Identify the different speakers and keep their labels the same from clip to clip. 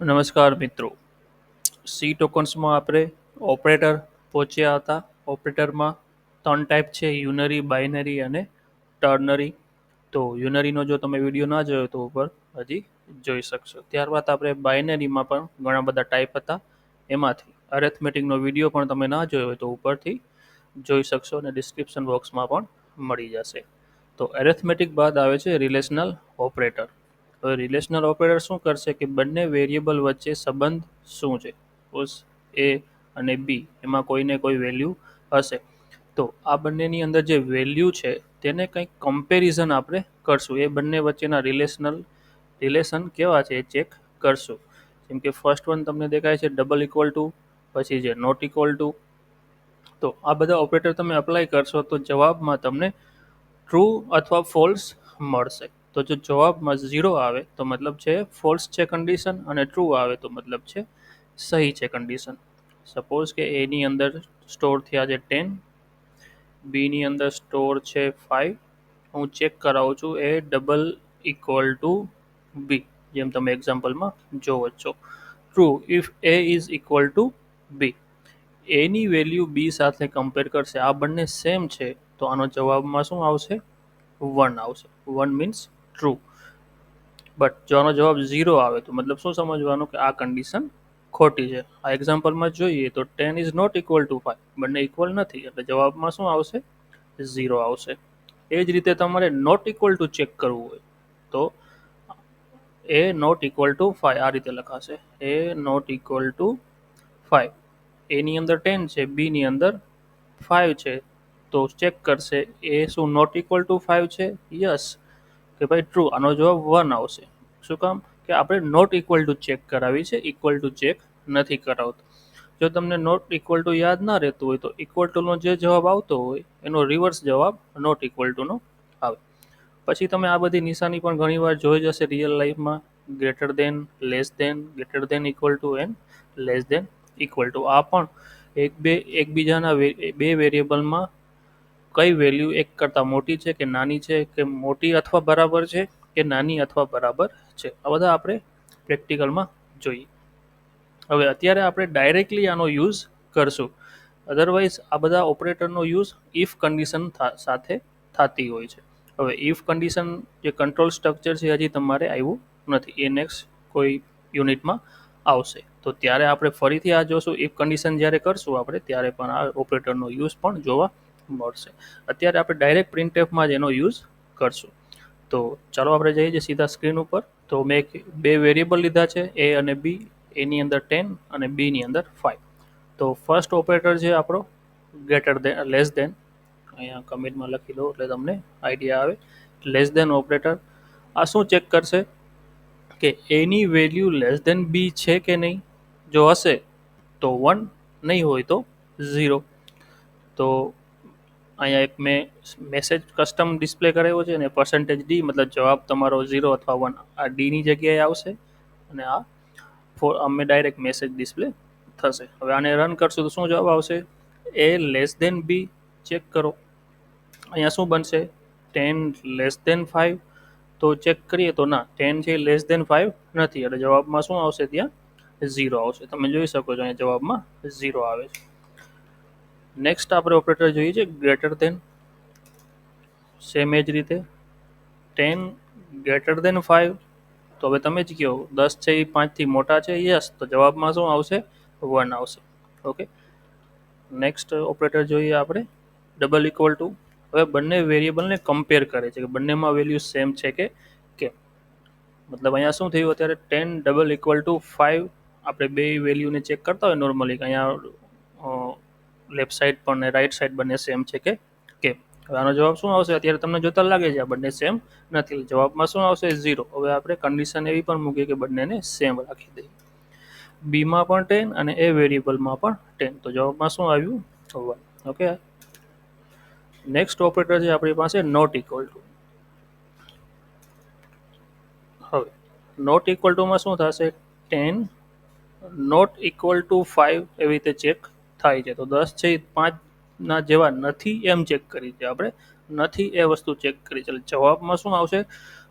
Speaker 1: નમસ્કાર મિત્રો, સી ટોકન્સમાં આપણે ઓપરેટર પહોંચ્યા હતા. ઓપરેટરમાં 3 ટાઈપ છે: યુનરી, બાઇનરી અને ટર્નરી. તો યુનરીનો જો તમે વિડીયો ના જોયો તો ઉપર હજી જોઈ શકશો. ત્યારબાદ આપણે બાઇનરીમાં પણ ઘણા બધા ટાઈપ હતા. એમાંથી અરેથમેટિકનો વિડીયો પણ તમે ના જોયો હોય તો ઉપરથી જોઈ શકશો અને ડિસ્ક્રિપ્શન બોક્સમાં પણ મળી જશે. તો એરેથમેટિક બાદ આવે છે રિલેશનલ ઓપરેટર. હવે રિલેશનલ ઓપરેટર શું કરશે કે બંને વેરિયેબલ વચ્ચે સંબંધ શું છે, સપોઝ એ અને બી, એમાં કોઈને કોઈ વેલ્યુ હશે તો આ બંનેની અંદર જે વેલ્યુ છે તેને કંઈક કમ્પેરિઝન આપણે કરશું. એ બંને વચ્ચેના રિલેશન કેવા છે એ ચેક કરશું. જેમ કે ફર્સ્ટ વન તમને દેખાય છે ડબલ ઇક્વલ ટુ, પછી છે નોટ ઇક્વલ ટુ. તો આ બધા ઓપરેટર તમે અપ્લાય કરશો તો જવાબમાં તમને ટ્રુ અથવા ફોલ્સ મળશે. તો જો જવાબમાં 0 આવે તો મતલબ છે ફોલ્સ છે કન્ડિશન, અને ટ્રુ આવે તો મતલબ છે સહી છે કન્ડિશન. સપોઝ કે એની અંદર સ્ટોર થયા છે 10, બીની અંદર સ્ટોર છે 5. હું ચેક કરાવું છું A double equal to B, જેમ તમે એક્ઝામ્પલમાં જોવો છો. True if A is equal to B. એની વેલ્યુ બી સાથે કમ્પેર કરશે, આ બંને સેમ છે તો આનો જવાબમાં શું આવશે? 1 આવશે. 1 મીન્સ ટ્રુ. બટ જો આનો જવાબ 0 આવે તો મતલબ શું સમજવાનું કે આ કન્ડિશન ખોટી છે. આ એક્ઝામ્પલમાં જોઈએ તો 10 ઇઝ નોટ ઇક્વલ ટુ 5, બંને ઇક્વલ નથી એટલે જવાબમાં શું આવશે? 0 આવશે. એ જ રીતે તમારે નોટ ઇક્વલ ટુ ચેક કરવું હોય તો એ નોટ ઇક્વલ ટુ 5 આ રીતે લખાશે: એ નોટ ઇક્વલ ટુ 5. એની અંદર 10 છે, બીની અંદર 5 છે, તો ચેક કરશે એ શું નોટ ઇક્વલ ટુ 5 છે? યસ, કે ભાઈ ટ્રુ. આનો જવાબ 1 આવશે. શું કામ? કે આપણે નોટ ઇક્વલ ટુ ચેક કરાવી છે, ઇક્વલ ટુ ચેક નથી કરાવતો. જો તમને નોટ ઇક્વલ ટુ યાદ ના રહેતું હોય તો ઇક્વલ ટુનો જે જવાબ આવતો હોય એનો રિવર્સ જવાબ નોટ ઇક્વલ ટુનો આવે. પછી તમે આ બધી નિશાની પણ ઘણીવાર જોઈ જશે રિયલ લાઈફમાં: greater than, less than, greater than equal to and less than equal to. આ પણ એકબીજાના બે વેરિયેબલમાં કઈ વેલ્યુ એક કરતાં મોટી છે કે નાની છે, કે મોટી અથવા બરાબર છે કે નાની અથવા બરાબર છે, આ બધા આપણે પ્રેક્ટિકલમાં જોઈએ. હવે અત્યારે આપણે ડાયરેક્ટલી આનો યુઝ કરશું. અધરવાઇઝ આ બધા ઓપરેટરનો યુઝ ઇફ કન્ડિશન સાથે થતી હોય છે. હવે ઇફ કન્ડિશન જે કંટ્રોલ સ્ટ્રક્ચર છે હજી તમારે આવ્યું નથી, એ નેક્સ્ટ કોઈ યુનિટમાં આવશે. તો ત્યારે આપણે ફરીથી આ જોશું. ઇફ કન્ડિશન જ્યારે કરશું આપણે ત્યારે પણ આ ઓપરેટરનો યુઝ પણ જોવા મળશે. અત્યારે આપણે ડાયરેક્ટ પ્રિન્ટએફમાં જ એનો યુઝ કરશું. તો ચાલો આપણે જઈએ સીધા સ્ક્રીન ઉપર. તો મેં બે વેરિયેબલ લીધા છે, એ અને બી. એની અંદર 10 અને બીની અંદર 5. તો ફર્સ્ટ ઓપરેટર છે આપણો ગ્રેટર દેન, લેસ દેન. અહીંયા કમેન્ટમાં લખી દો એટલે તમને આઈડિયા આવે. લેસ દેન ઓપરેટર આ શું ચેક કરશે કે એની વેલ્યુ લેસ દેન બી છે કે નહીં. જો હશે તો 1, નહીં હોય તો 0. તો અહીંયા એક મેં મેસેજ કસ્ટમ ડિસ્પ્લે કરાવ્યો છે અને %d મતલબ જવાબ તમારો 0 અથવા 1 આ ડીની જગ્યાએ આવશે, અને આ અમે ડાયરેક્ટ મેસેજ ડિસ્પ્લે થશે. હવે આને રન કરશું તો શું જવાબ આવશે? એ લેસ દેન બી. ચેક કરો અહીંયા શું બનશે? 10 લેસ દેન 5. તો ચેક કરીએ તો ના, 10 છે લેસ દેન 5 નથી એટલે જવાબમાં શું આવશે? ત્યાં 0 આવશે. તમે જોઈ શકો છો અહીંયા જવાબમાં 0 આવે છે. નેક્સ્ટ આપણે ઓપરેટર જોઈએ છે ગ્રેટર દેન. સેમ એ જ રીતે 10 ગ્રેટર દેન 5. તો હવે તમે જ કહો 10 છે એ 5 થી મોટા છે? યસ, તો જવાબમાં શું આવશે? 1 આવશે. ઓકે, નેક્સ્ટ ઓપરેટર જોઈએ આપણે ડબલ ઇક્વલ ટુ. હવે બંને વેરિયેબલને કમ્પેર કરે છે કે બંનેમાં વેલ્યુ સેમ છે કે કેમ. મતલબ અહીંયા શું થયું? અત્યારે 10 ડબલ ઇક્વલ ટુ 5. આપણે બે વેલ્યુને ચેક કરતા હોય નોર્મલી, અહીંયા લેફ્ટ સાઈડ પણ ને રાઈટ સાઈડ બંને સેમ છે કે કેમ. હવે આનો જવાબ શું આવશે? અત્યારે તમને જોતા લાગે છે આ બંને સેમ નથી, જવાબમાં શું આવશે? 0. હવે આપણે કન્ડિશન એવી પણ મૂકીએ કે બંનેને સેમ રાખી દઈએ. બીમાં પણ 10 અને એ વેરિયેબલમાં પણ 10, તો જવાબમાં શું આવ્યું? 1. ઓકે, નેક્સ્ટ ઓપરેટર છે આપણી પાસે નોટ ઇક્વલ ટુ. હવે નોટ ઇક્વલ ટુમાં શું થશે? 10 નોટ ઇક્વલ ટુ 5 એવી રીતે ચેક થાય છે. તો 10 છે એ 5 ના જેવા નથી એમ ચેક કરી છે આપણે, નથી એ વસ્તુ ચેક કરી છે. જવાબમાં શું આવશે?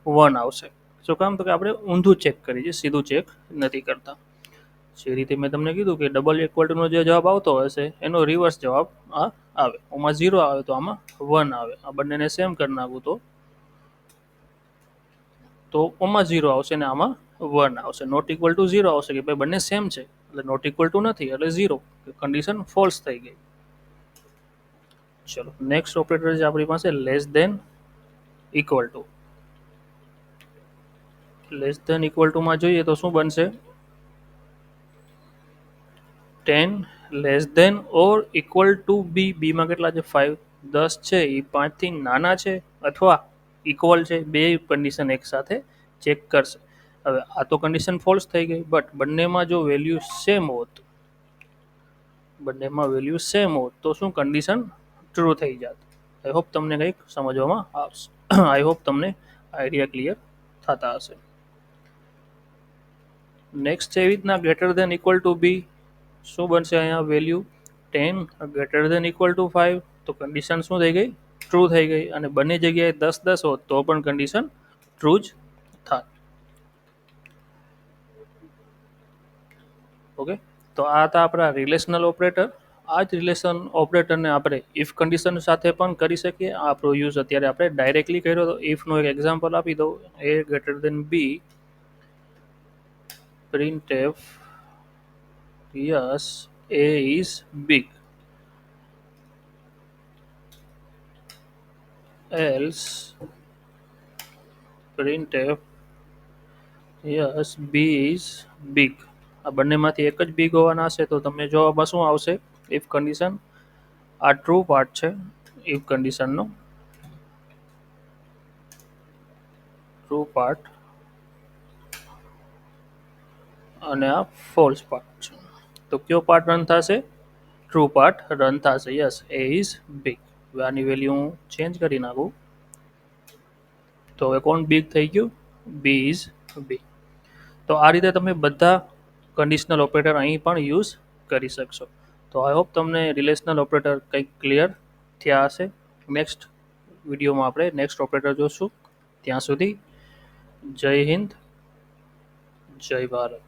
Speaker 1: 1 આવશે. શું કામ? તો કે આપણે ઊંધું ચેક કરીએ છીએ, સીધું ચેક નથી કરતા. જે રીતે મેં તમને કીધું કે ડબલ ઇક્વલ જે જવાબ આવતો હશે એનો રિવર્સ જવાબ આ આવે. આમાં 0 આવે તો આમાં 1 આવે. આ બંનેને સેમ કરી નાખું તો આમાં 0 આવશે ને આમાં 1 આવશે. નોટ ઇક્વલ ટુ 0 આવશે કે ભાઈ બંને સેમ છે, એટલે નોટ ઇક્વલ ટુ નથી એટલે 0, કન્ડિશન ફોલ્સ થઈ ગઈ. ચલો નેક્સ્ટ ઓપરેટર છે આપણી પાસે less than equal to. Less than equal to માં જોઈએ તો શું બનશે? 10 less than or equal to B. બીમાં કેટલા છે? 5. 10 છે એ 5 થી નાના છે અથવા ઇક્વલ છે, બે કન્ડિશન એક સાથે ચેક કરશે. હવે આ તો કન્ડિશન ફોલ્સ થઈ ગઈ, બટ બંનેમાં જો વેલ્યુ સેમ હોત તો શું કન્ડિશન ટ્રુ થઈ જાત. આઈ હોપ તમને કંઈક સમજવામાં આવશે. આઈ હોપ તમને આઈડિયા ક્લિયર થતા હશે. નેક્સ્ટ છે એવી રીતના greater than equal to B. શું બનશે અહીંયા value? 10 greater than equal to 5, તો કન્ડિશન શું થઈ ગઈ? ટ્રુ થઈ ગઈ. અને બંને જગ્યાએ 10 હોત તો પણ કન્ડિશન ટ્રુ જ થાત. ઓકે, તો આ હતા આપણા રિલેશનલ ઓપરેટર. આ જ રિલેશન ઓપરેટરને આપણે ઇફ કન્ડિશન સાથે પણ કરી શકીએ. આ આપણો યુઝ અત્યારે આપણે ડાયરેક્ટલી કર્યો. તો ઇફનો એક એક્ઝામ્પલ આપી દઉં. a greater than B, printf yes a is big, else printf yes b is big. આ બંનેમાંથી એક જ બિગ હોવાના છે, તો તમને જવાબમાં શું આવશે? ઇફ કન્ડિશન આ ટ્રુ પાર્ટ છે ઇફ કન્ડિશનનો, ટ્રુ પાર્ટ, અને આ ફોલ્સ પાર્ટ છે. તો કયો પાર્ટ રન થશે? ટ્રુ પાર્ટ રન થશે. Yes A is big. હવે આની વેલ્યુ હું ચેન્જ કરી નાખું તો હવે કોણ બિગ થઈ ગયું? B is big. તો આ રીતે તમે બધા કન્ડિશનલ ઓપરેટર અહીં પણ યુઝ કરી શકશો. તો આઈ હોપ તમને રિલેશનલ ઓપરેટર કંઈક ક્લિયર થયા હશે. નેક્સ્ટ વિડીયોમાં આપણે નેક્સ્ટ ઓપરેટર જોશું. ત્યાં સુધી જય હિન્દ, જય ભારત.